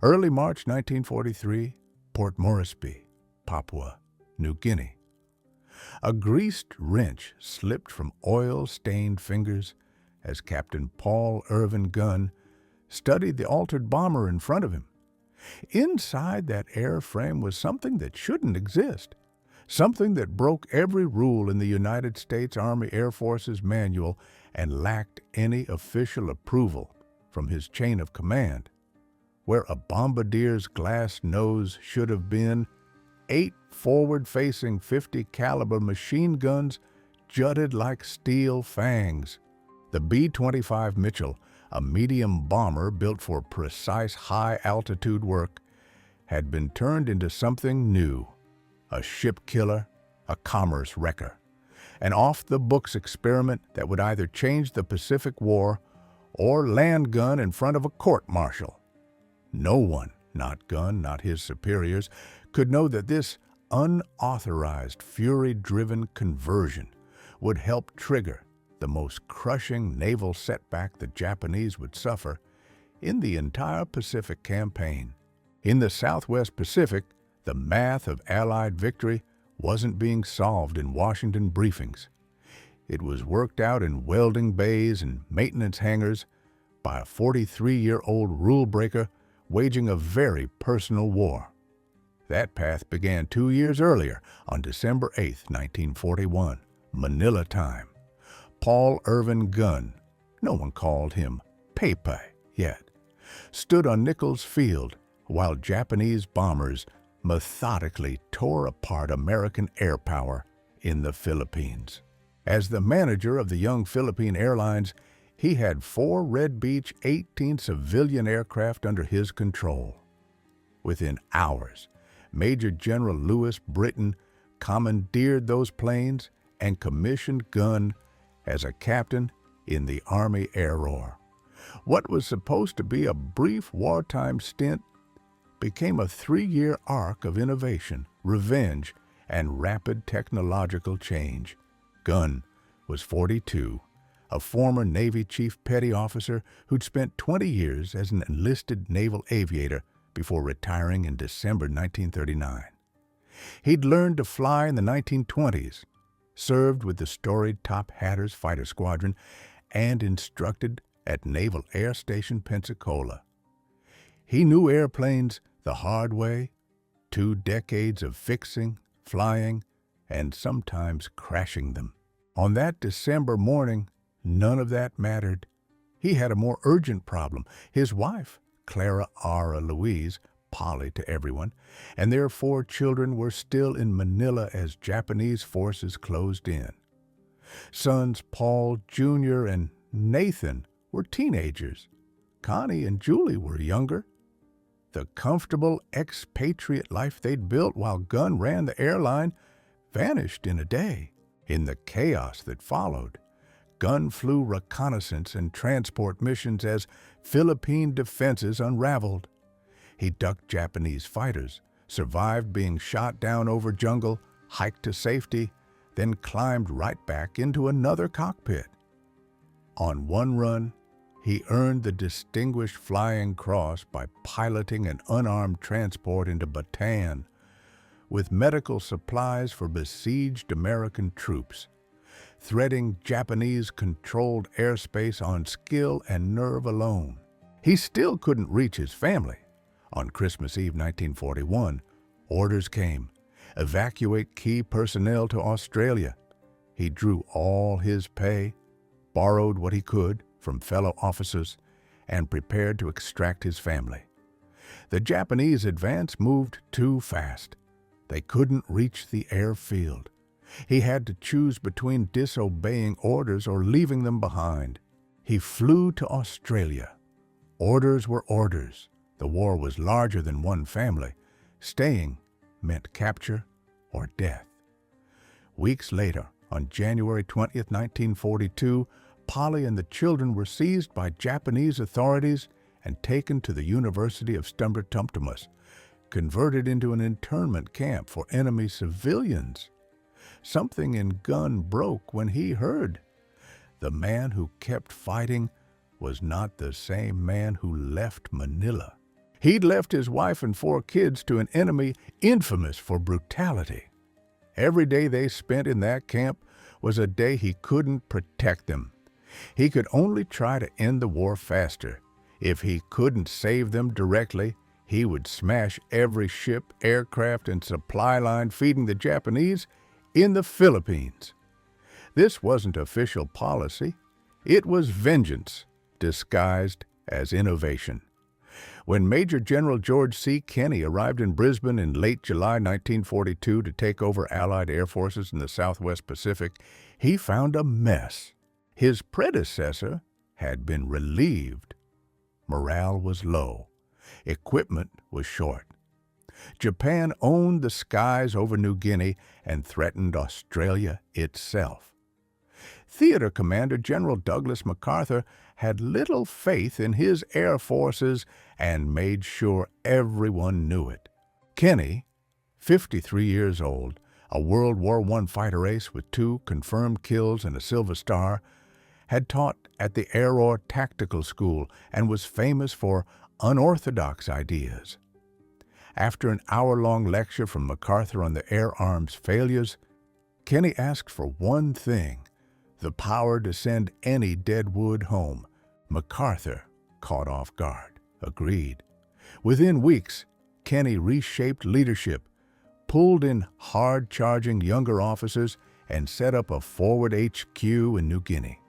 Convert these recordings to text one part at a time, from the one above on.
Early March 1943, Port Moresby, Papua New Guinea. A greased wrench slipped from oil-stained fingers as Captain Paul Irvin Gunn studied the altered bomber in front of him. Inside that airframe was something that shouldn't exist, something that broke every rule in the United States Army Air Force's manual and lacked any official approval from his chain of command. Where a bombardier's glass nose should have been, 8 forward-facing .50 caliber machine guns jutted like steel fangs. The B-25 Mitchell, a medium bomber built for precise high-altitude work, had been turned into something new, a ship killer, a commerce wrecker, an off-the-books experiment that would either change the Pacific War or land Gunn in front of a court-martial. No one, not Gunn, not his superiors, could know that this unauthorized, fury-driven conversion would help trigger the most crushing naval setback the Japanese would suffer in the entire Pacific campaign. In the Southwest Pacific, the math of Allied victory wasn't being solved in Washington briefings. It was worked out in welding bays and maintenance hangars by a 43-year-old rule breaker waging a very personal war. That path began 2 years earlier, on December 8, 1941, Manila time. Paul Irvin Gunn, no one called him Pappy yet, stood on Nicholls Field while Japanese bombers methodically tore apart American air power in the Philippines. As the manager of the young Philippine Airlines, he had 4 Red Beach 18 civilian aircraft under his control. Within hours, Major General Louis Britton commandeered those planes and commissioned Gunn as a captain in the Army Air Corps. What was supposed to be a brief wartime stint became a 3-year arc of innovation, revenge, and rapid technological change. Gunn was 42, a former Navy Chief Petty Officer who'd spent 20 years as an enlisted naval aviator before retiring in December 1939. He'd learned to fly in the 1920s, served with the storied Top Hatters Fighter Squadron, and instructed at Naval Air Station Pensacola. He knew airplanes the hard way, 2 decades of fixing, flying, and sometimes crashing them. On that December morning, none of that mattered. He had a more urgent problem. His wife, Clara Ara Louise, Polly to everyone, and their 4 children were still in Manila as Japanese forces closed in. Sons Paul Jr. and Nathan were teenagers. Connie and Julie were younger. The comfortable expatriate life they'd built while Gunn ran the airline vanished in a day. In the chaos that followed, Gunn flew reconnaissance and transport missions as Philippine defenses unraveled. He ducked Japanese fighters, survived being shot down over jungle, hiked to safety, then climbed right back into another cockpit. On one run, he earned the Distinguished Flying Cross by piloting an unarmed transport into Bataan with medical supplies for besieged American troops, threading Japanese-controlled airspace on skill and nerve alone. He still couldn't reach his family. On Christmas Eve 1941, orders came: evacuate key personnel to Australia. He drew all his pay, borrowed what he could from fellow officers, and prepared to extract his family. The Japanese advance moved too fast. They couldn't reach the airfield. He had to choose between disobeying orders or leaving them behind. He flew to Australia. Orders were orders. The war was larger than one family. Staying meant capture or death. Weeks later, on January 20, 1942, Polly and the children were seized by Japanese authorities and taken to the University of Stumbertumptumus, converted into an internment camp for enemy civilians. Something in Gunn broke when he heard. The man who kept fighting was not the same man who left Manila. He'd left his wife and 4 kids to an enemy infamous for brutality. Every day they spent in that camp was a day he couldn't protect them. He could only try to end the war faster. If he couldn't save them directly, he would smash every ship, aircraft, and supply line feeding the Japanese in the Philippines. This wasn't official policy. It was vengeance disguised as innovation. When Major General George C. Kenney arrived in Brisbane in late July 1942 to take over Allied air forces in the Southwest Pacific, he found a mess. His predecessor had been relieved. Morale was low. Equipment was short. Japan owned the skies over New Guinea and threatened Australia itself. Theater Commander General Douglas MacArthur had little faith in his air forces and made sure everyone knew it. Kenney, 53 years old, a World War I fighter ace with 2 confirmed kills and a Silver Star, had taught at the Air Corps Tactical School and was famous for unorthodox ideas. After an hour-long lecture from MacArthur on the air arm's failures, Kenney asked for one thing: the power to send any dead wood home. MacArthur, caught off guard, agreed. Within weeks, Kenney reshaped leadership, pulled in hard-charging younger officers, and set up a forward HQ in New Guinea.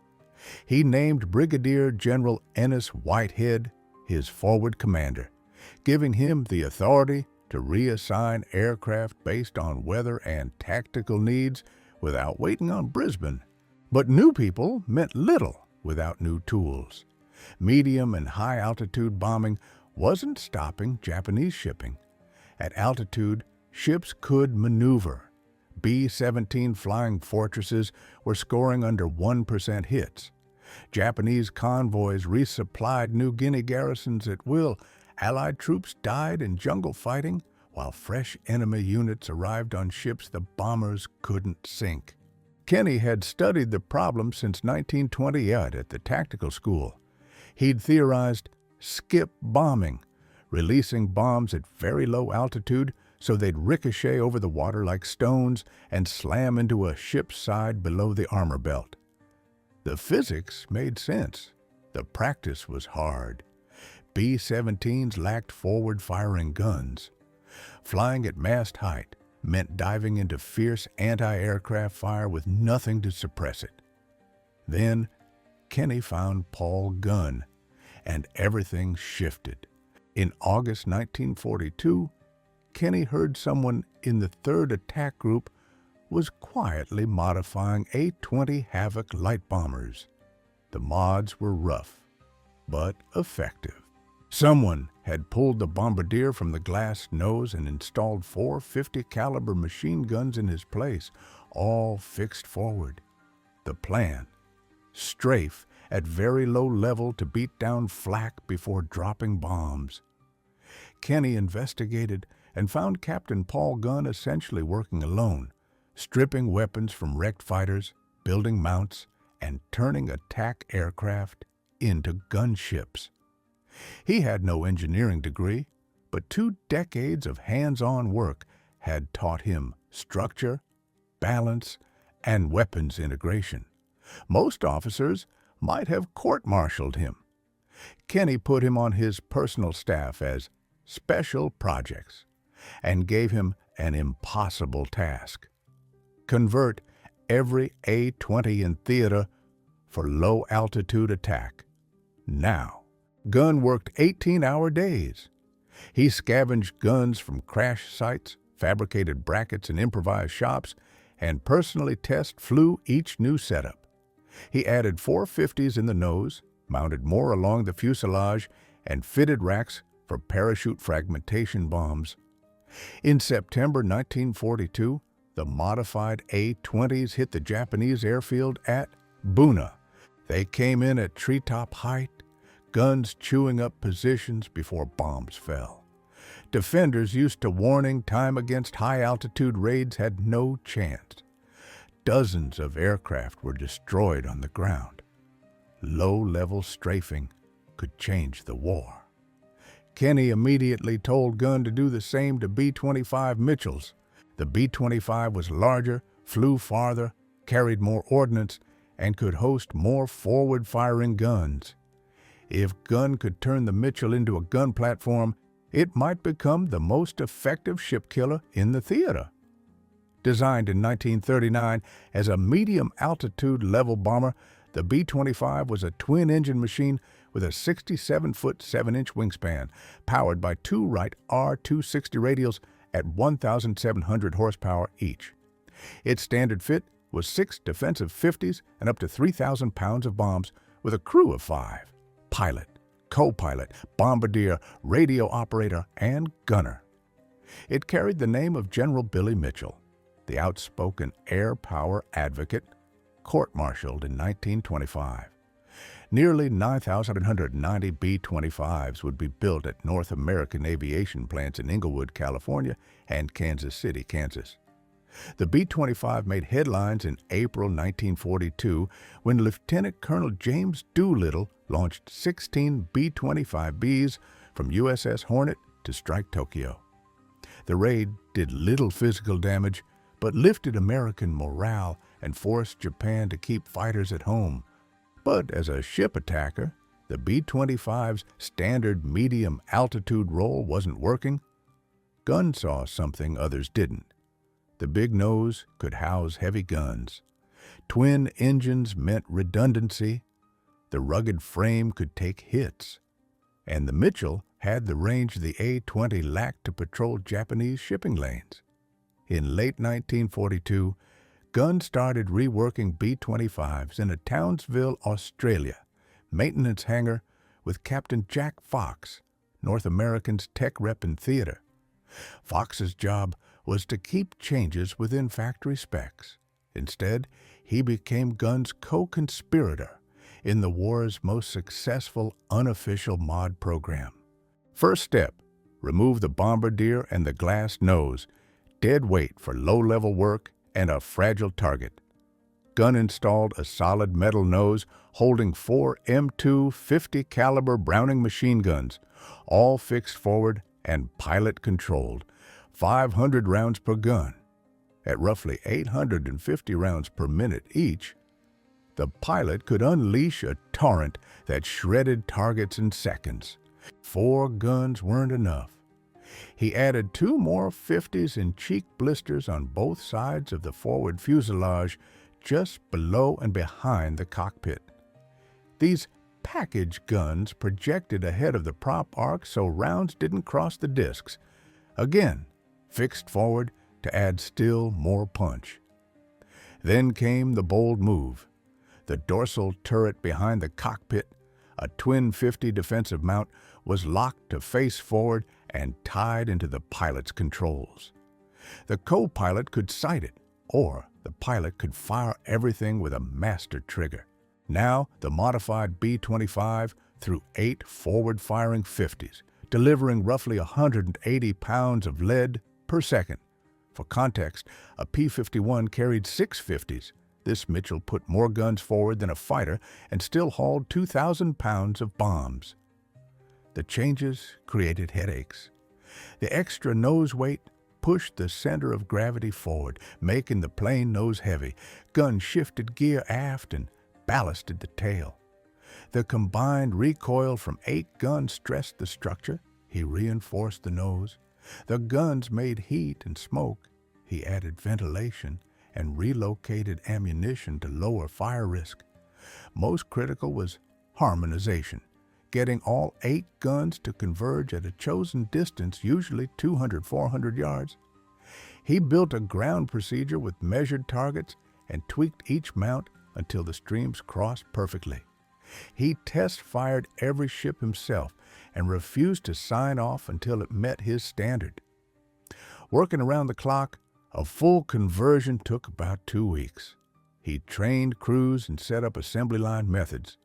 He named Brigadier General Ennis Whitehead his forward commander, giving him the authority to reassign aircraft based on weather and tactical needs without waiting on Brisbane. But new people meant little without new tools. Medium and high-altitude bombing wasn't stopping Japanese shipping. At altitude, ships could maneuver. B-17 flying fortresses were scoring under 1% hits. Japanese convoys resupplied New Guinea garrisons at will. Allied troops died in jungle fighting, while fresh enemy units arrived on ships the bombers couldn't sink. Kenney had studied the problem since 1928 at the tactical school. He'd theorized skip bombing, releasing bombs at very low altitude so they'd ricochet over the water like stones and slam into a ship's side below the armor belt. The physics made sense. The practice was hard. B-17s lacked forward-firing guns. Flying at mast height meant diving into fierce anti-aircraft fire with nothing to suppress it. Then, Kenney found Paul Gunn, and everything shifted. In August 1942, Kenney heard someone in the 3rd Attack Group was quietly modifying A-20 Havoc light bombers. The mods were rough, but effective. Someone had pulled the bombardier from the glass nose and installed 4 50 caliber machine guns in his place, all fixed forward. The plan: strafe at very low level to beat down flak before dropping bombs. Kenney investigated and found Captain Paul Gunn essentially working alone, stripping weapons from wrecked fighters, building mounts, and turning attack aircraft into gunships. He had no engineering degree, but 2 decades of hands-on work had taught him structure, balance, and weapons integration. Most officers might have court-martialed him. Kenney put him on his personal staff as special projects and gave him an impossible task: convert every A-20 in theater for low-altitude attack. Now, Gunn worked 18-hour days. He scavenged guns from crash sites, fabricated brackets in improvised shops, and personally flew each new setup. He added 450s in the nose, mounted more along the fuselage, and fitted racks for parachute fragmentation bombs. In September 1942, the modified A-20s hit the Japanese airfield at Buna. They came in at treetop height, guns chewing up positions before bombs fell. Defenders used to warning time against high-altitude raids had no chance. Dozens of aircraft were destroyed on the ground. Low-level strafing could change the war. Kenney immediately told Gunn to do the same to B-25 Mitchells. The B-25 was larger, flew farther, carried more ordnance, and could host more forward-firing guns. If Gunn could turn the Mitchell into a gun platform, it might become the most effective ship killer in the theater. Designed in 1939 as a medium-altitude level bomber, the B-25 was a twin-engine machine with a 67-foot 7-inch wingspan, powered by two Wright R-260 radials at 1,700 horsepower each. Its standard fit was 6 defensive 50s and up to 3,000 pounds of bombs with a crew of 5: pilot, co-pilot, bombardier, radio operator, and gunner. It carried the name of General Billy Mitchell, the outspoken air power advocate, court-martialed in 1925. Nearly 9,790 B-25s would be built at North American aviation plants in Inglewood, California, and Kansas City, Kansas. The B-25 made headlines in April 1942 when Lieutenant Colonel James Doolittle launched 16 B-25Bs from USS Hornet to strike Tokyo. The raid did little physical damage, but lifted American morale and forced Japan to keep fighters at home. But as a ship attacker, the B-25's standard medium-altitude role wasn't working. Gunn saw something others didn't. The big nose could house heavy guns. Twin engines meant redundancy. The rugged frame could take hits. And the Mitchell had the range the A-20 lacked to patrol Japanese shipping lanes. In late 1942, Gunn started reworking B-25s in a Townsville, Australia, maintenance hangar with Captain Jack Fox, North American's tech rep in theater. Fox's job was to keep changes within factory specs. Instead, he became Gunn's co-conspirator in the war's most successful unofficial mod program. First step, remove the bombardier and the glass nose, dead weight for low-level work and a fragile target. Gunn installed a solid metal nose holding 4 M2 50 caliber Browning machine guns, all fixed forward and pilot-controlled, 500 rounds per gun. At roughly 850 rounds per minute each, the pilot could unleash a torrent that shredded targets in seconds. 4 guns weren't enough. He added 2 more 50s in cheek blisters on both sides of the forward fuselage, just below and behind the cockpit. These package guns projected ahead of the prop arc so rounds didn't cross the discs. Again, fixed forward to add still more punch. Then came the bold move. The dorsal turret behind the cockpit, a twin 50 defensive mount, was locked to face forward and tied into the pilot's controls. The co-pilot could sight it, or the pilot could fire everything with a master trigger. Now, the modified B-25 threw 8 forward-firing 50s, delivering roughly 180 pounds of lead per second. For context, a P-51 carried 6 50s. This Mitchell put more guns forward than a fighter and still hauled 2,000 pounds of bombs. The changes created headaches. The extra nose weight pushed the center of gravity forward, making the plane nose heavy. Gunn shifted gear aft and ballasted the tail. The combined recoil from 8 guns stressed the structure. He reinforced the nose. The guns made heat and smoke. He added ventilation and relocated ammunition to lower fire risk. Most critical was harmonization, getting all 8 guns to converge at a chosen distance, usually 200-400 yards. He built a ground procedure with measured targets and tweaked each mount until the streams crossed perfectly. He test-fired every ship himself and refused to sign off until it met his standard. Working around the clock, a full conversion took about 2 weeks. He trained crews and set up assembly line methods.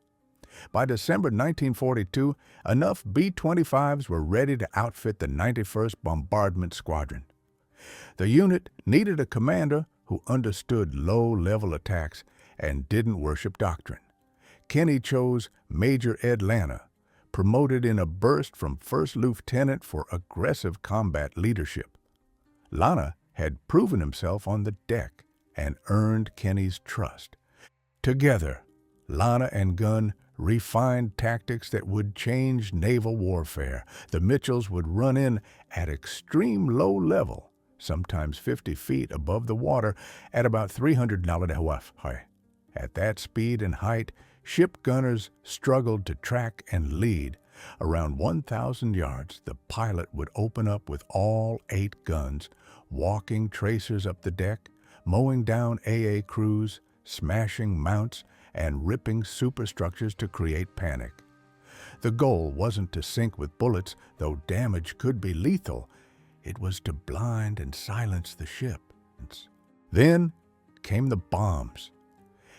By December 1942, enough B-25s were ready to outfit the 91st Bombardment Squadron. The unit needed a commander who understood low-level attacks and didn't worship doctrine. Kenney chose Major Ed Lana, promoted in a burst from first lieutenant for aggressive combat leadership. Lana had proven himself on the deck and earned Kenney's trust. Together, Lana and Gunn refined tactics that would change naval warfare. The Mitchells would run in at extreme low level, sometimes 50 feet above the water at about 300 knot. At that speed and height, ship gunners struggled to track and lead. Around 1,000 yards, the pilot would open up with all 8 guns, walking tracers up the deck, mowing down AA crews, smashing mounts, and ripping superstructures to create panic. The goal wasn't to sink with bullets, though damage could be lethal. It was to blind and silence the ship. Then came the bombs.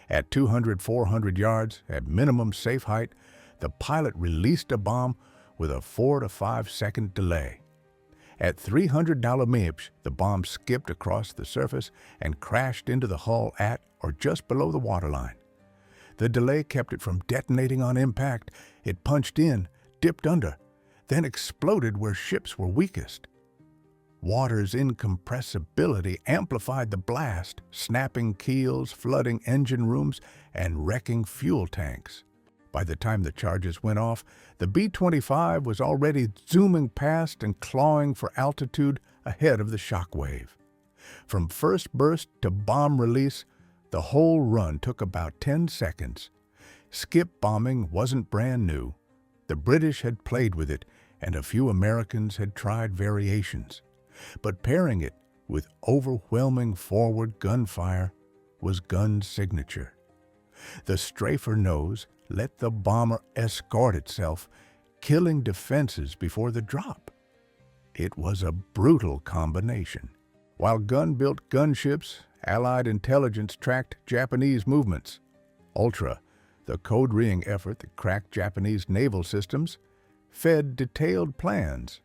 At 200-400 yards, at minimum safe height, the pilot released a bomb with a 4 to 5 second delay. At 300 mph, the bomb skipped across the surface and crashed into the hull at or just below the waterline. The delay kept it from detonating on impact. It punched in, dipped under, then exploded where ships were weakest. Water's incompressibility amplified the blast, snapping keels, flooding engine rooms, and wrecking fuel tanks. By the time the charges went off, the B-25 was already zooming past and clawing for altitude ahead of the shock wave. From first burst to bomb release, the whole run took about 10 seconds. Skip bombing wasn't brand new. The British had played with it, and a few Americans had tried variations. But pairing it with overwhelming forward gunfire was Gunn's signature. The strafer nose let the bomber escort itself, killing defenses before the drop. It was a brutal combination. While Gunn built gunships, Allied intelligence tracked Japanese movements. Ultra, the code-reading effort that cracked Japanese naval systems, fed detailed plans.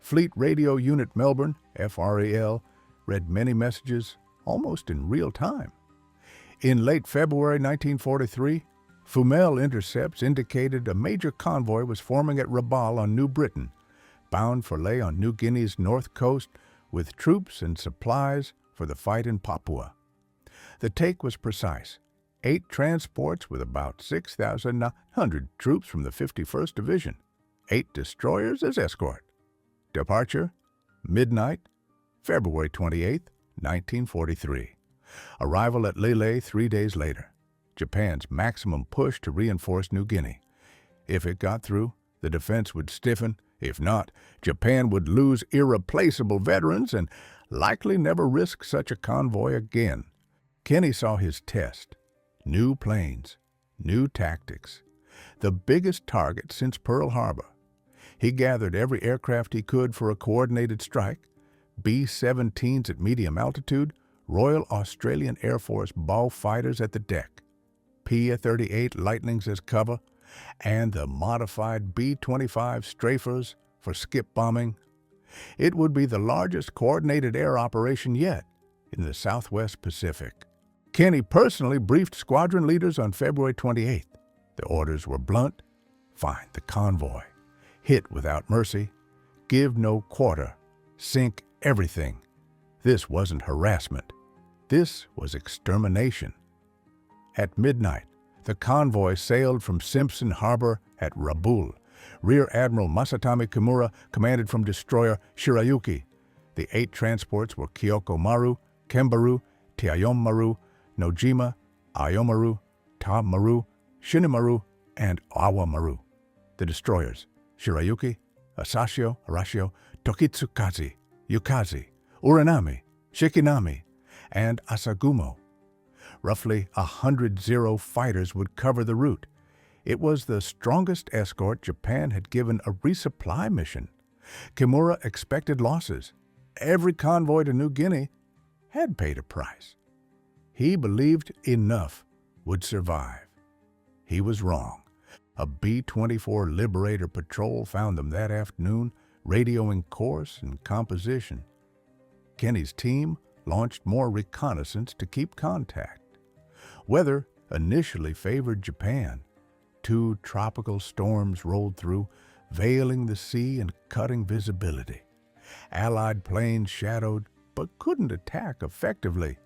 Fleet Radio Unit Melbourne, FREL, read many messages almost in real time. In late February 1943, Fumel intercepts indicated a major convoy was forming at Rabaul on New Britain, bound for lay on New Guinea's north coast with troops and supplies for the fight in Papua. The take was precise. 8 transports with about 6,900 troops from the 51st Division, 8 destroyers as escort. Departure, midnight, February 28, 1943. Arrival at Lille 3 days later. Japan's maximum push to reinforce New Guinea. If it got through, the defense would stiffen. If not, Japan would lose irreplaceable veterans and likely never risk such a convoy again. Kenney saw his test. New planes, new tactics. The biggest target since Pearl Harbor. He gathered every aircraft he could for a coordinated strike. B-17s at medium altitude, Royal Australian Air Force Beaufighters at the deck, P-38 Lightnings as cover, and the modified B-25 strafers for skip bombing. It would be the largest coordinated air operation yet in the Southwest Pacific. Kenney personally briefed squadron leaders on February 28th. The orders were blunt: find the convoy, hit without mercy, give no quarter, sink everything. This wasn't harassment. This was extermination. At midnight, the convoy sailed from Simpson Harbor at Rabaul. Rear Admiral Masatami Kimura commanded from destroyer Shirayuki. The 8 transports were Kyoko Maru, Kembaru, Tiayom Maru, Nojima, Ayomaru, Ta Maru, Shinimaru, and Awa Maru. The destroyers, Shirayuki, Asashio, Arashio, Tokitsukaze, Yukaze, Uranami, Shikinami, and Asagumo. Roughly 100 Zero fighters would cover the route. It was the strongest escort Japan had given a resupply mission. Kimura expected losses. Every convoy to New Guinea had paid a price. He believed enough would survive. He was wrong. A B-24 Liberator patrol found them that afternoon, radioing course and composition. Kenney's team launched more reconnaissance to keep contact. Weather initially favored Japan. 2 tropical storms rolled through, veiling the sea and cutting visibility. Allied planes shadowed, but couldn't attack effectively.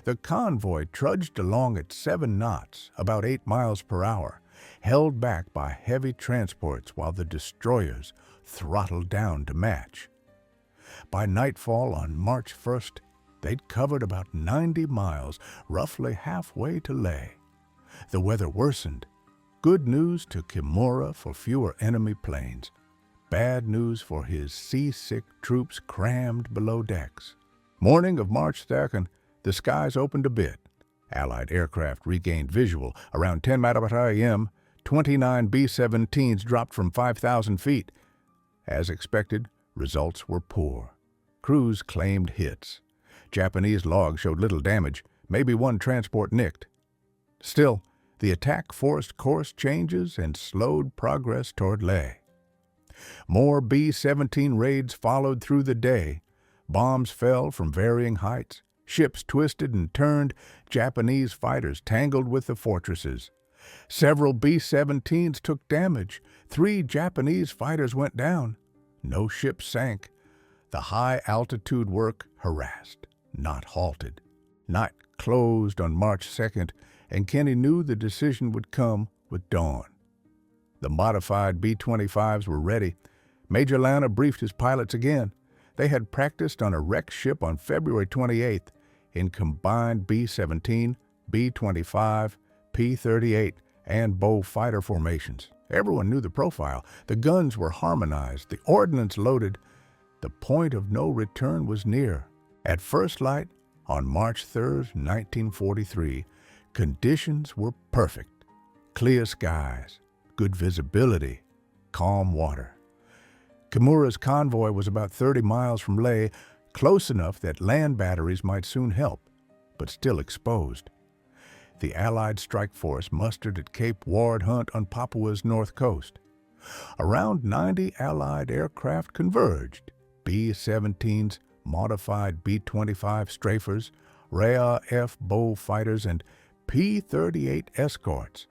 The convoy trudged along at 7 knots, about 8 miles per hour, held back by heavy transports while the destroyers throttled down to match. By nightfall on March 1st, they'd covered about 90 miles, roughly halfway to Leh. The weather worsened. Good news to Kimura for fewer enemy planes. Bad news for his seasick troops crammed below decks. Morning of March 2nd, the skies opened a bit. Allied aircraft regained visual. Around 10 a.m., 29 B-17s dropped from 5,000 feet. As expected, results were poor. Crews claimed hits. Japanese logs showed little damage, maybe 1 transport nicked. Still, the attack forced course changes and slowed progress toward Leh. More B-17 raids followed through the day. Bombs fell from varying heights. Ships twisted and turned. Japanese fighters tangled with the fortresses. Several B-17s took damage. 3 Japanese fighters went down. No ship sank. The high-altitude work harassed, not halted. Night closed on March 2nd, and Kenney knew the decision would come with dawn. The modified B-25s were ready. Major Lana briefed his pilots again. They had practiced on a wrecked ship on February 28th in combined B-17, B-25, P-38, and bow fighter formations. Everyone knew the profile. The guns were harmonized, the ordnance loaded. The point of no return was near. At first light, on March 3rd, 1943, conditions were perfect. Clear skies, good visibility, calm water. Kimura's convoy was about 30 miles from Leh, close enough that land batteries might soon help, but still exposed. The Allied strike force mustered at Cape Ward Hunt on Papua's north coast. Around 90 Allied aircraft converged. B-17s, modified B-25 strafers, RAAF Beaufighters, and P-38 escorts,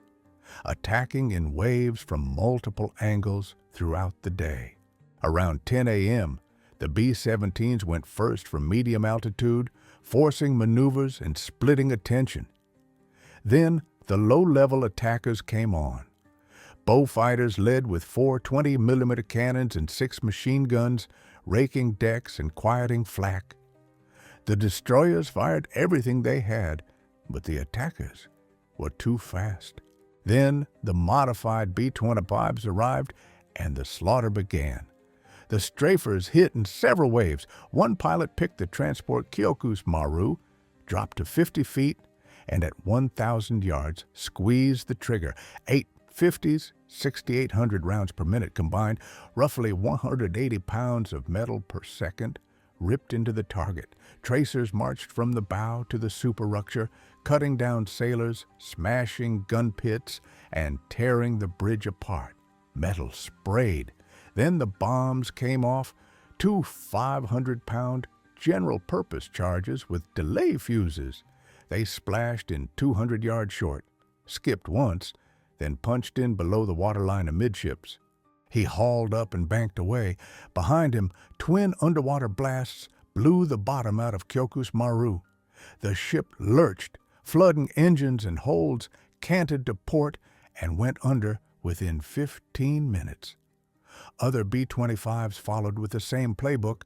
attacking in waves from multiple angles throughout the day. Around 10 a.m., the B-17s went first from medium altitude, forcing maneuvers and splitting attention. Then the low-level attackers came on. Beaufighters led with 4 20mm cannons and 6 machine guns, raking decks and quieting flak. The destroyers fired everything they had, but the attackers were too fast. Then the modified B-25s arrived, and the slaughter began. The strafers hit in several waves. One pilot picked the transport Kyokus Maru, dropped to 50 feet, and at 1,000 yards squeezed the trigger. 8 50s, 6,800 rounds per minute combined, roughly 180 pounds of metal per second, ripped into the target. Tracers marched from the bow to the superstructure, cutting down sailors, smashing gun pits, and tearing the bridge apart. Metal sprayed. Then the bombs came off, 2 500-pound general-purpose charges with delay fuses. They splashed in 200 yards short, skipped once, then punched in below the waterline amidships. He hauled up and banked away. Behind him, twin underwater blasts blew the bottom out of Kyokus Maru. The ship lurched, flooding engines and holds, canted to port, and went under within 15 minutes. Other B-25s followed with the same playbook,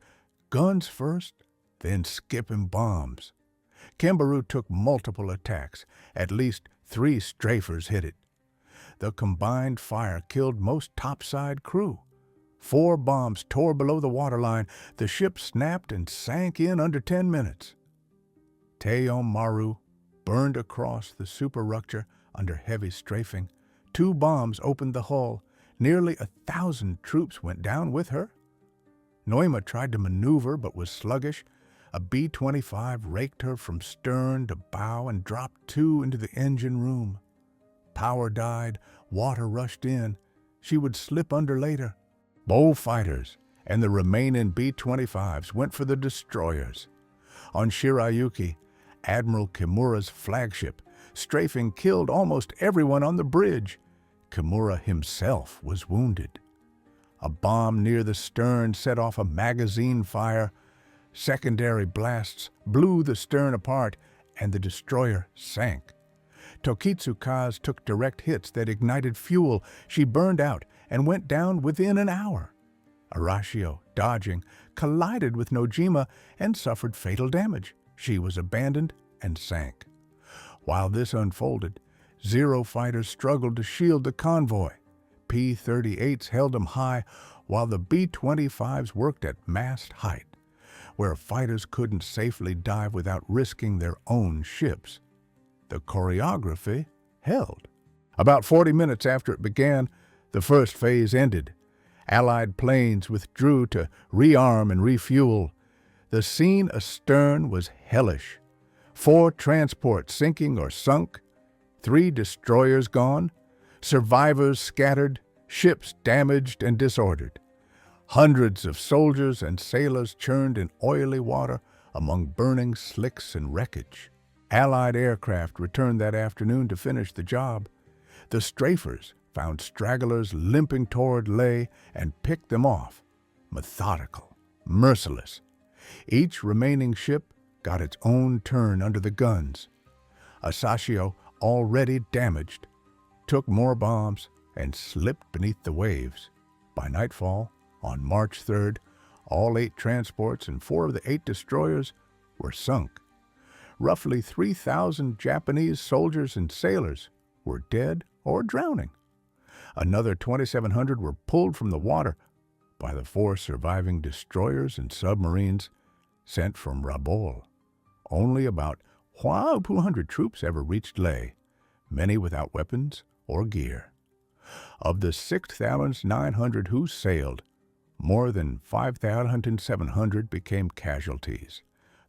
guns first, then skipping bombs. Kimberu took multiple attacks. At least 3 strafers hit it. The combined fire killed most topside crew. 4 bombs tore below the waterline. The ship snapped and sank in under 10 minutes. Teom Maru burned across the superstructure under heavy strafing. 2 bombs opened the hull. Nearly 1,000 troops went down with her. Noima tried to maneuver but was sluggish. A B-25 raked her from stern to bow and dropped 2 into the engine room. Power died, water rushed in. She would slip under later. Beaufighters and the remaining B-25s went for the destroyers. On Shirayuki, Admiral Kimura's flagship, strafing killed almost everyone on the bridge. Kimura himself was wounded. A bomb near the stern set off a magazine fire. Secondary blasts blew the stern apart, and the destroyer sank. Tokitsukaze took direct hits that ignited fuel. She burned out and went down within an hour. Arashio, dodging, collided with Nojima and suffered fatal damage. She was abandoned and sank. While this unfolded, Zero fighters struggled to shield the convoy. P-38s held them high, while the B-25s worked at mast height, where fighters couldn't safely dive without risking their own ships. The choreography held. About 40 minutes after it began, the first phase ended. Allied planes withdrew to rearm and refuel. The scene astern was hellish. 4 transports sinking or sunk, 3 destroyers gone, survivors scattered, ships damaged and disordered. Hundreds of soldiers and sailors churned in oily water among burning slicks and wreckage. Allied aircraft returned that afternoon to finish the job. The strafers found stragglers limping toward Leh and picked them off. Methodical, merciless. Each remaining ship got its own turn under the guns. Asashio, already damaged, took more bombs and slipped beneath the waves. By nightfall, on March 3rd, all 8 transports and 4 of the 8 destroyers were sunk. Roughly 3,000 Japanese soldiers and sailors were dead or drowning. Another 2,700 were pulled from the water by the 4 surviving destroyers and submarines sent from Rabaul. Only about 200 troops ever reached Leh, many without weapons or gear. Of the 6,900 who sailed, more than 5,700 became casualties.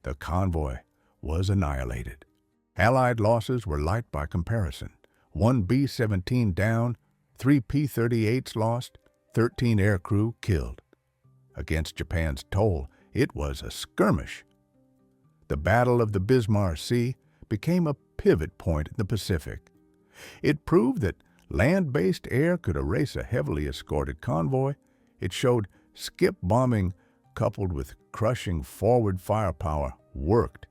The convoy was annihilated. Allied losses were light by comparison. 1 B-17 down, 3 P-38s lost, 13 aircrew killed. Against Japan's toll, it was a skirmish. The Battle of the Bismarck Sea became a pivot point in the Pacific. It proved that land-based air could erase a heavily escorted convoy. It showed skip bombing coupled with crushing forward firepower worked.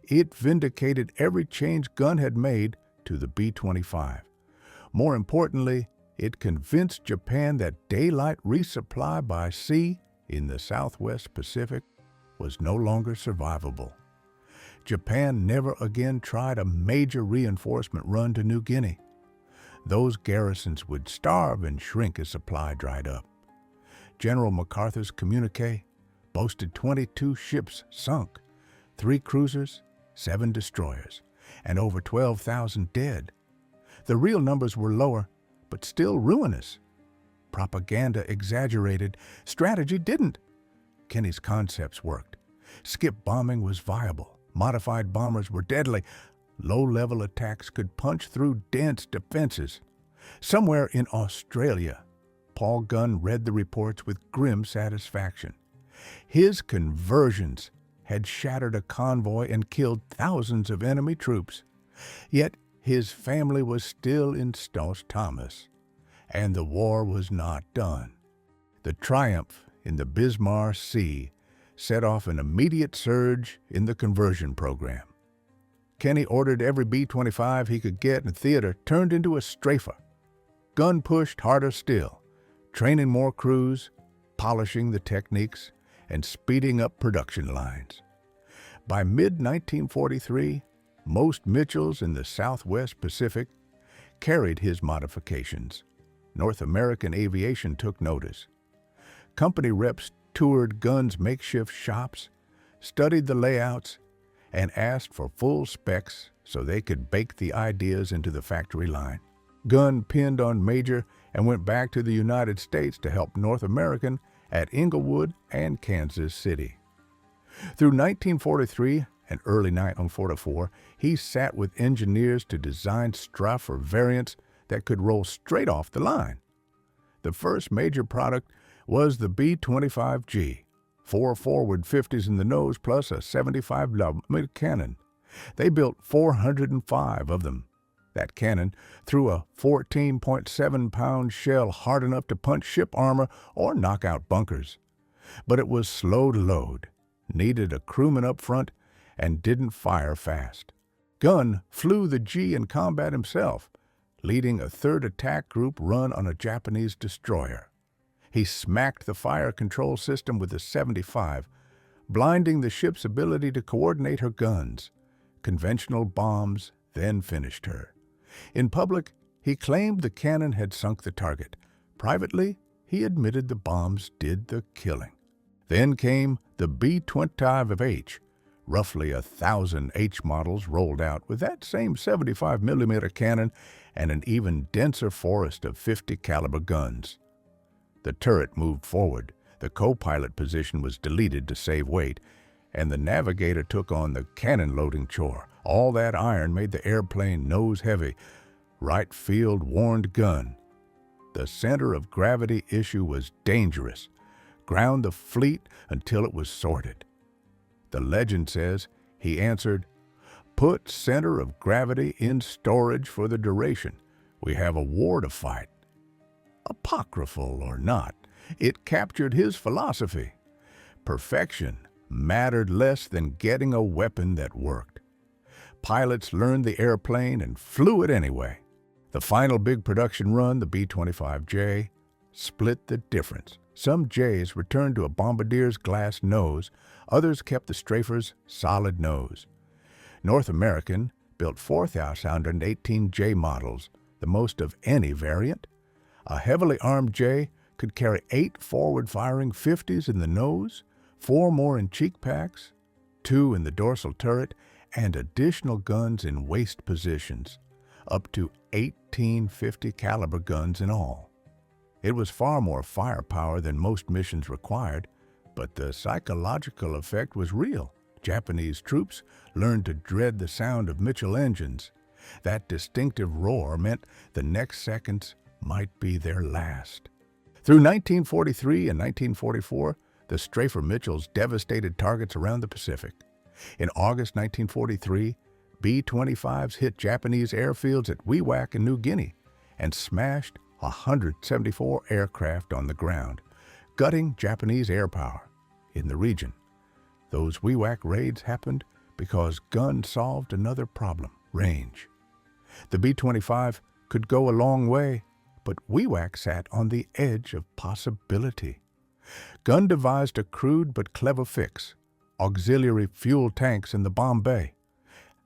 It vindicated every change Gunn had made to the B-25. More importantly, it convinced Japan that daylight resupply by sea in the Southwest Pacific was no longer survivable. Japan never again tried a major reinforcement run to New Guinea. Those garrisons would starve and shrink as supply dried up. General MacArthur's communique boasted 22 ships sunk, 3 cruisers, 7 destroyers, and over 12,000 dead. The real numbers were lower, but still ruinous. Propaganda exaggerated, strategy didn't. Kenney's concepts worked. Skip bombing was viable. Modified bombers were deadly. Low-level attacks could punch through dense defenses. Somewhere in Australia, Paul Gunn read the reports with grim satisfaction. His conversions had shattered a convoy and killed thousands of enemy troops. Yet his family was still in St. Thomas, and the war was not done. The triumph in the Bismarck Sea set off an immediate surge in the conversion program. Kenney ordered every B-25 he could get in theater turned into a strafer. Gunn pushed harder still, training more crews, polishing the techniques, and speeding up production lines. By mid-1943, most Mitchells in the Southwest Pacific carried his modifications. North American aviation took notice. Company reps toured Gunn's makeshift shops, studied the layouts, and asked for full specs so they could bake the ideas into the factory line. Gunn pinned on Major and went back to the United States to help North American at Inglewood and Kansas City. Through 1943 and early 1944, he sat with engineers to design Straffer variants that could roll straight off the line. The first major product was the B-25G, 4 forward 50s in the nose plus a 75mm cannon. They built 405 of them. That cannon threw a 14.7-pound shell hard enough to punch ship armor or knock out bunkers. But it was slow to load, needed a crewman up front, and didn't fire fast. Gunn flew the G in combat himself, leading a third attack group run on a Japanese destroyer. He smacked the fire control system with a 75, blinding the ship's ability to coordinate her guns. Conventional bombs then finished her. In public, he claimed the cannon had sunk the target. Privately, he admitted the bombs did the killing. Then came the B-25H. Roughly 1,000 H models rolled out with that same 75mm cannon and an even denser forest of 50 caliber guns. The turret moved forward, the co-pilot position was deleted to save weight, and the navigator took on the cannon loading chore. All that iron made the airplane nose heavy. Right field warned Gunn. The center of gravity issue was dangerous. Ground the fleet until it was sorted. The legend says he answered, "Put center of gravity in storage for the duration. We have a war to fight." Apocryphal or not, it captured his philosophy. Perfection mattered less than getting a weapon that worked. Pilots learned the airplane and flew it anyway. The final big production run, the B-25J, split the difference. Some Js returned to a bombardier's glass nose, others kept the strafer's solid nose. North American built 4,018 J models, the most of any variant. A heavily armed J could carry 8 forward-firing 50s in the nose, 4 more in cheek packs, 2 in the dorsal turret, and additional guns in waist positions, up to 18 50 caliber guns in all. It was far more firepower than most missions required, but the psychological effect was real. Japanese troops learned to dread the sound of Mitchell engines. That distinctive roar meant the next seconds might be their last. Through 1943 and 1944, the Strafer Mitchells devastated targets around the Pacific. In August 1943, B-25s hit Japanese airfields at WWII in New Guinea and smashed 174 aircraft on the ground, gutting Japanese air power in the region. Those WWII raids happened because Gunn solved another problem: range. The B-25 could go a long way, but WWII sat on the edge of possibility. Gunn devised a crude but clever fix: auxiliary fuel tanks in the bomb bay.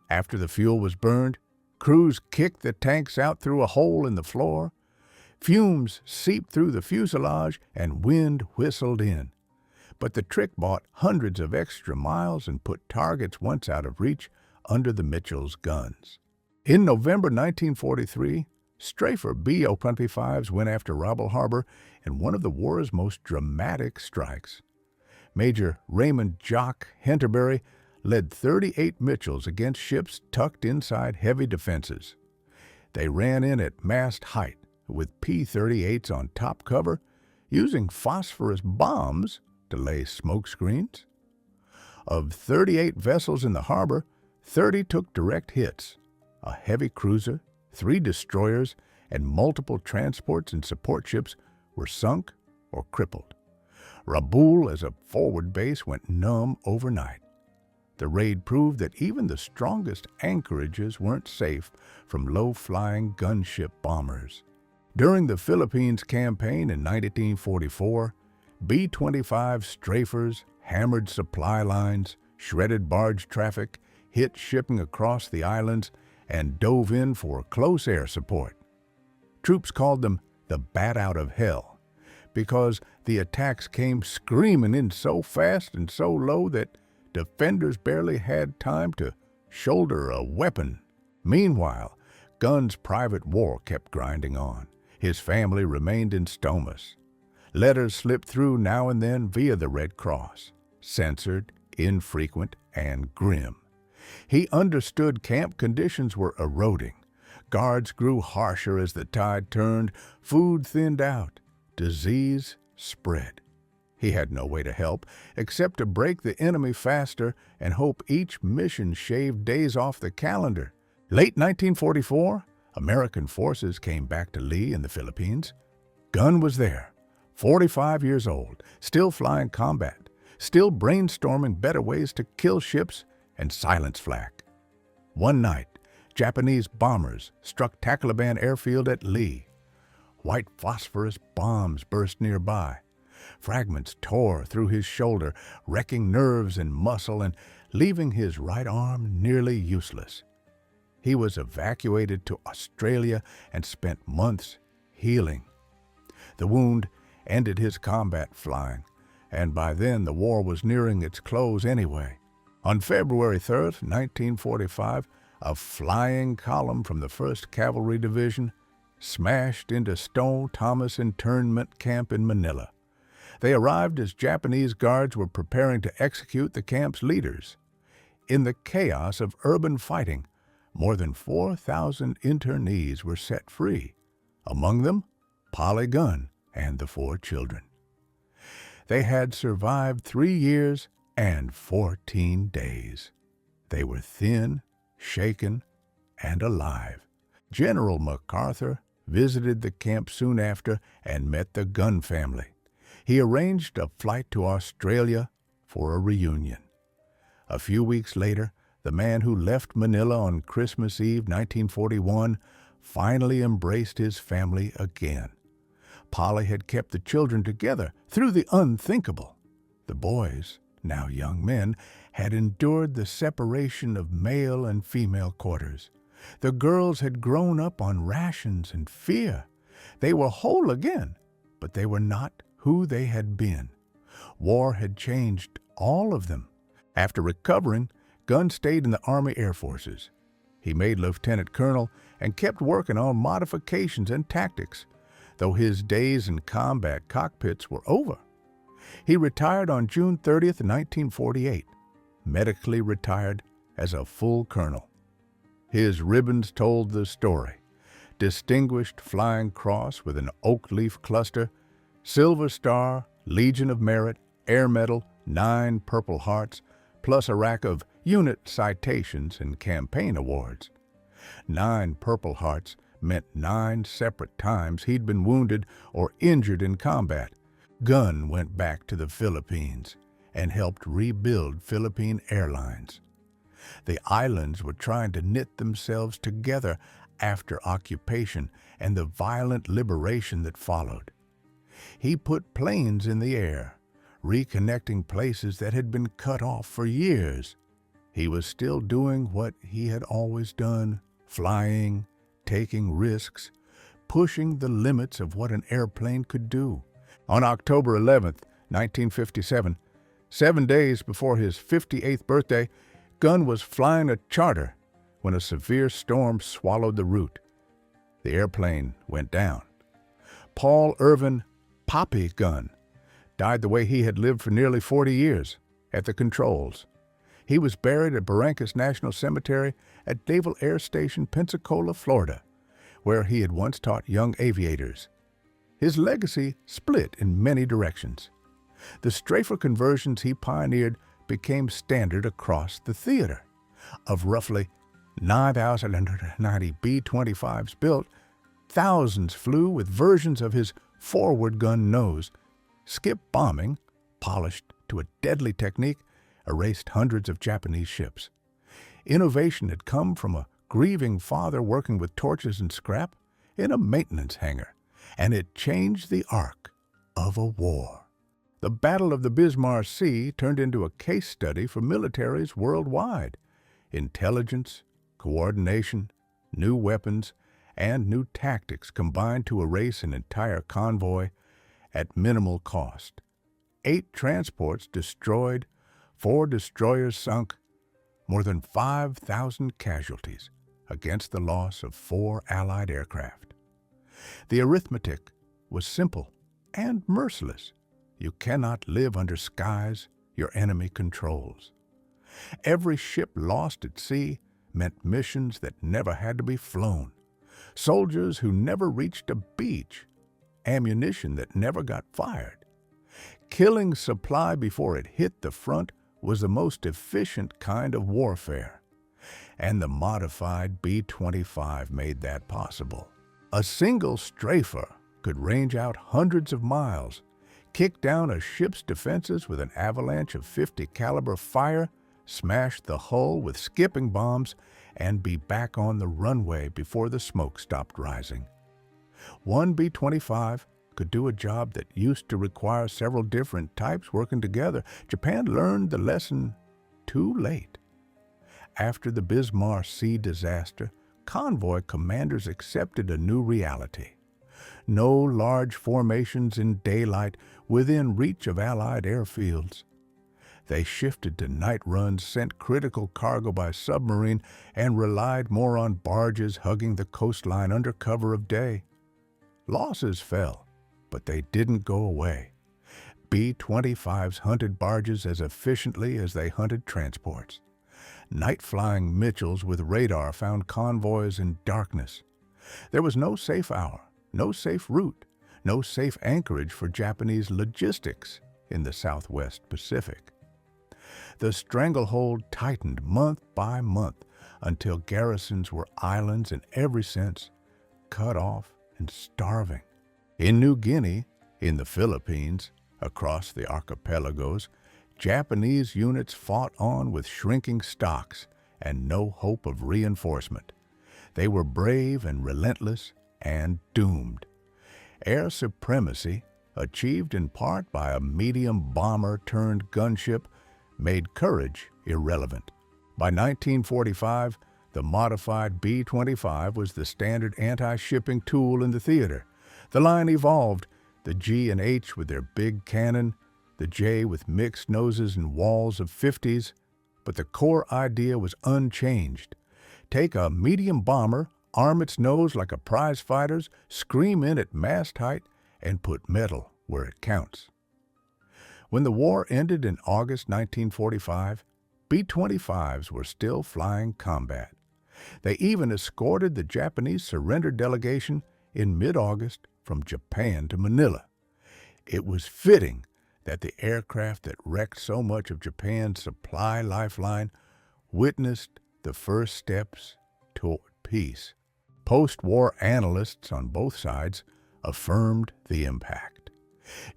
After the fuel was burned, crews kicked the tanks out through a hole in the floor. Fumes seeped through the fuselage and wind whistled in. But the trick bought hundreds of extra miles and put targets once out of reach under the Mitchell's guns. In November 1943, Strafer B-25s went after Robble Harbor in one of the war's most dramatic strikes. Major Raymond "Jock" Henterbury led 38 Mitchells against ships tucked inside heavy defenses. They ran in at mast height with P-38s on top cover, using phosphorus bombs to lay smoke screens. Of 38 vessels in the harbor, 30 took direct hits. A heavy cruiser, 3 destroyers, and multiple transports and support ships were sunk or crippled. Rabaul as a forward base went numb overnight. The raid proved that even the strongest anchorages weren't safe from low-flying gunship bombers. During the Philippines campaign in 1944, B-25 strafers hammered supply lines, shredded barge traffic, hit shipping across the islands, and dove in for close air support. Troops called them the Bat Out of Hell because the attacks came screaming in so fast and so low that defenders barely had time to shoulder a weapon. Meanwhile, Gunn's private war kept grinding on. His family remained in Stomas. Letters slipped through now and then via the Red Cross, censored, infrequent, and grim. He understood camp conditions were eroding. Guards grew harsher as the tide turned, food thinned out, disease spread. He had no way to help except to break the enemy faster and hope each mission shaved days off the calendar. Late 1944, American forces came back to Lee in the Philippines. Gunn was there, 45 years old, still flying combat, still brainstorming better ways to kill ships and silence flak. One night, Japanese bombers struck Tacloban airfield at Lee. White phosphorus bombs burst nearby. Fragments tore through his shoulder, wrecking nerves and muscle and leaving his right arm nearly useless. He was evacuated to Australia and spent months healing. The wound ended his combat flying, and by then the war was nearing its close anyway. On February 3rd, 1945, a flying column from the 1st Cavalry Division smashed into Stowe Thomas internment camp in Manila. They arrived as Japanese guards were preparing to execute the camp's leaders. In the chaos of urban fighting, more than 4,000 internees were set free, among them Pappy Gunn and the 4 children. They had survived 3 years and 14 days. They were thin, shaken, and alive. General MacArthur visited the camp soon after and met the Gunn family. He arranged a flight to Australia for a reunion. A few weeks later, the man who left Manila on Christmas Eve 1941 finally embraced his family again. Polly had kept the children together through the unthinkable. The boys, now young men, had endured the separation of male and female quarters. The girls had grown up on rations and fear. They were whole again, but they were not who they had been. War had changed all of them. After recovering, Gunn stayed in the Army Air Forces. He made lieutenant colonel and kept working on modifications and tactics, though his days in combat cockpits were over. He retired on June 30th, 1948, medically retired as a full colonel. His ribbons told the story: Distinguished Flying Cross with an oak leaf cluster, Silver Star, Legion of Merit, Air Medal, 9 Purple Hearts, plus a rack of unit citations and campaign awards. 9 Purple Hearts meant 9 separate times he'd been wounded or injured in combat. Gunn went back to the Philippines and helped rebuild Philippine Airlines. The islands were trying to knit themselves together after occupation and the violent liberation that followed. He put planes in the air, reconnecting places that had been cut off for years. He was still doing what he had always done, flying, taking risks, pushing the limits of what an airplane could do. On October 11th, 1957, 7 days before his 58th birthday, Gunn was flying a charter when a severe storm swallowed the route. The airplane went down. Paul Irvin Pappy Gunn died the way he had lived for nearly 40 years, at the controls. He was buried at Barrancas National Cemetery at Naval Air Station, Pensacola, Florida, where he had once taught young aviators. His legacy split in many directions. The strafer conversions he pioneered became standard across the theater. Of roughly 9,190 B-25s built, thousands flew with versions of his forward gun nose. Skip bombing, polished to a deadly technique, erased hundreds of Japanese ships. Innovation had come from a grieving father working with torches and scrap in a maintenance hangar, and it changed the arc of a war. The Battle of the Bismarck Sea turned into a case study for militaries worldwide. Intelligence, coordination, new weapons, and new tactics combined to erase an entire convoy at minimal cost. 8 transports destroyed, 4 destroyers sunk, more than 5,000 casualties against the loss of 4 Allied aircraft. The arithmetic was simple and merciless. You cannot live under skies your enemy controls. Every ship lost at sea meant missions that never had to be flown, soldiers who never reached a beach, ammunition that never got fired. Killing supply before it hit the front was the most efficient kind of warfare. and the modified B-25 made that possible. A single strafer could range out hundreds of miles, kick down a ship's defenses with an avalanche of .50 caliber fire, smash the hull with skipping bombs, and be back on the runway before the smoke stopped rising. One B-25 could do a job that used to require several different types working together. Japan learned the lesson too late. After the Bismarck Sea disaster, convoy commanders accepted a new reality. No large formations in daylight within reach of Allied airfields. They shifted to night runs, sent critical cargo by submarine, and relied more on barges hugging the coastline under cover of day. Losses fell, but they didn't go away. B-25s hunted barges as efficiently as they hunted transports. Night-flying Nicholls with radar found convoys in darkness. There was no safe hour, no safe route, no safe anchorage for Japanese logistics in the Southwest Pacific. The stranglehold tightened month by month until garrisons were islands in every sense, cut off and starving. In New Guinea, in the Philippines, across the archipelagos, Japanese units fought on with shrinking stocks and no hope of reinforcement. They were brave and relentless and doomed. Air supremacy, achieved in part by a medium bomber turned gunship, made courage irrelevant. By 1945, the modified B-25 was the standard anti-shipping tool in the theater. The line evolved, the G and H with their big cannon, the J with mixed noses and walls of 50s, but the core idea was unchanged. Take a medium bomber, arm its nose like a prize fighter's, scream in at mast height, and put metal where it counts. When the war ended in August 1945, B-25s were still flying combat. They even escorted the Japanese surrender delegation in mid-August from Japan to Manila. It was fitting that the aircraft that wrecked so much of Japan's supply lifeline witnessed the first steps toward peace. Post-war analysts on both sides affirmed the impact.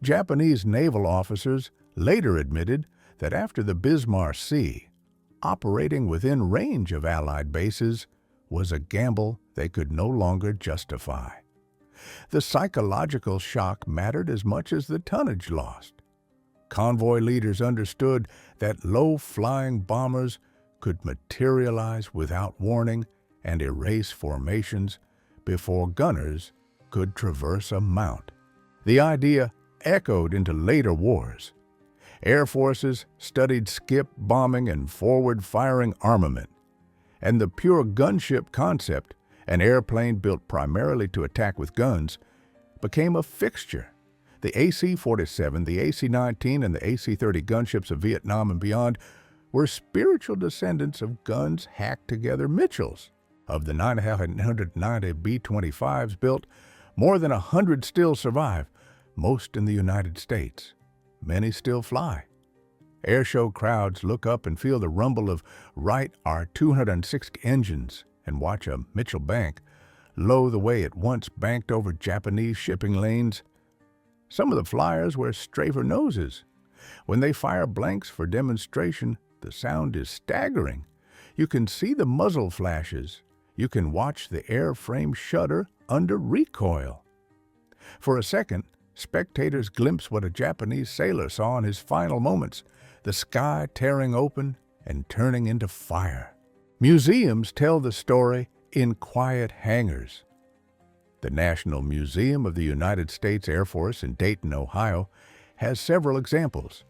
Japanese naval officers later admitted that after the Bismarck Sea, operating within range of Allied bases was a gamble they could no longer justify. The psychological shock mattered as much as the tonnage lost. Convoy leaders understood that low-flying bombers could materialize without warning and erase formations before gunners could traverse a mount. The idea echoed into later wars. Air forces studied skip bombing and forward-firing armament, and the pure gunship concept, an airplane built primarily to attack with guns, became a fixture. The AC-47, the AC-19, and the AC-30 gunships of Vietnam and beyond were spiritual descendants of guns hacked together Nicholls. Of the 990 B-25s built, more than 100 still survive, most in the United States. Many still fly. Airshow crowds look up and feel the rumble of Wright R-206 engines and watch a Mitchell bank low the way it once banked over Japanese shipping lanes. Some of the flyers wear strafer noses. When they fire blanks for demonstration, the sound is staggering. You can see the muzzle flashes. You can watch the airframe shudder under recoil. For a second, spectators glimpse what a Japanese sailor saw in his final moments, the sky tearing open and turning into fire. Museums tell the story in quiet hangars. The National Museum of the United States Air Force in Dayton, Ohio, has several examples.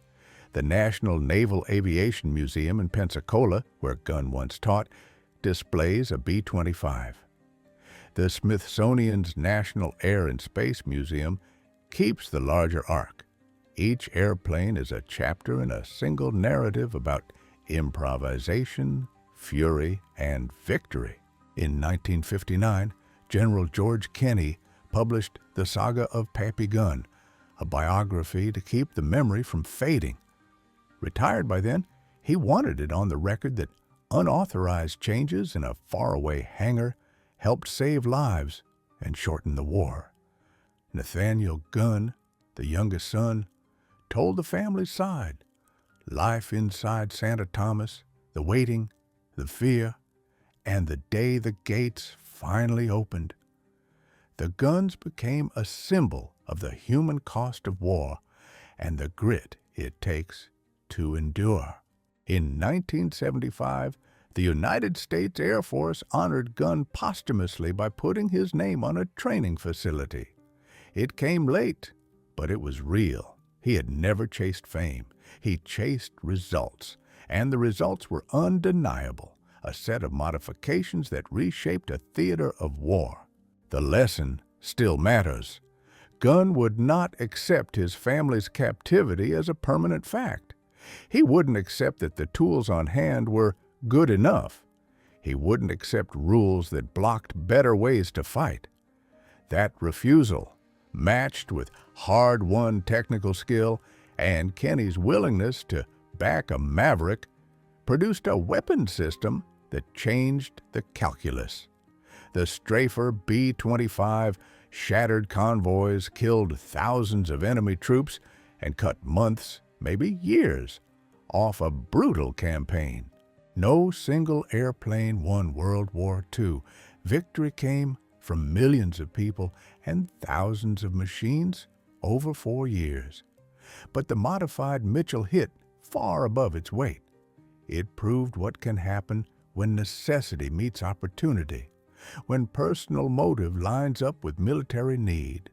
The National Naval Aviation Museum in Pensacola, where Gunn once taught, displays a B-25. The Smithsonian's National Air and Space Museum keeps the larger arc. Each airplane is a chapter in a single narrative about improvisation, fury, and victory. In 1959, General George Kenney published The Saga of Pappy Gunn, a biography to keep the memory from fading. Retired by then, he wanted it on the record that Unauthorized changes in a faraway hangar helped save lives and shorten the war. Nathaniel Gunn, the youngest son, told the family's side. Life inside Santa Thomas, the waiting, the fear, and the day the gates finally opened. The Gunns became a symbol of the human cost of war and the grit it takes to endure. In 1975, the United States Air Force honored Gunn posthumously by putting his name on a training facility. It came late, but it was real. He had never chased fame. He chased results, and the results were undeniable, a set of modifications that reshaped a theater of war. The lesson still matters. Gunn would not accept his family's captivity as a permanent fact. He wouldn't accept that the tools on hand were good enough. He wouldn't accept rules that blocked better ways to fight. That refusal, matched with hard-won technical skill and Kenney's willingness to back a maverick, produced a weapon system that changed the calculus. The strafer B-25 shattered convoys, killed thousands of enemy troops, and cut months, maybe years, off a brutal campaign. No single airplane won World War II. Victory came from millions of people and thousands of machines over 4 years. But the modified Mitchell hit far above its weight. It proved what can happen when necessity meets opportunity, when personal motive lines up with military need,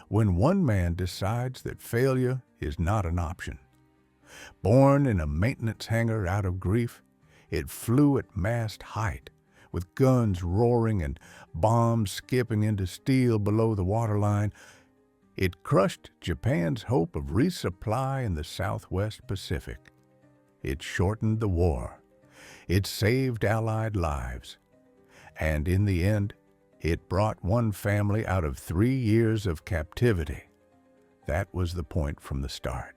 when one man decides that failure is not an option. Born in a maintenance hangar out of grief, it flew at mast height, with guns roaring and bombs skipping into steel below the waterline. It crushed Japan's hope of resupply in the Southwest Pacific. It shortened the war. It saved Allied lives. And in the end, it brought one family out of 3 years of captivity. That was the point from the start.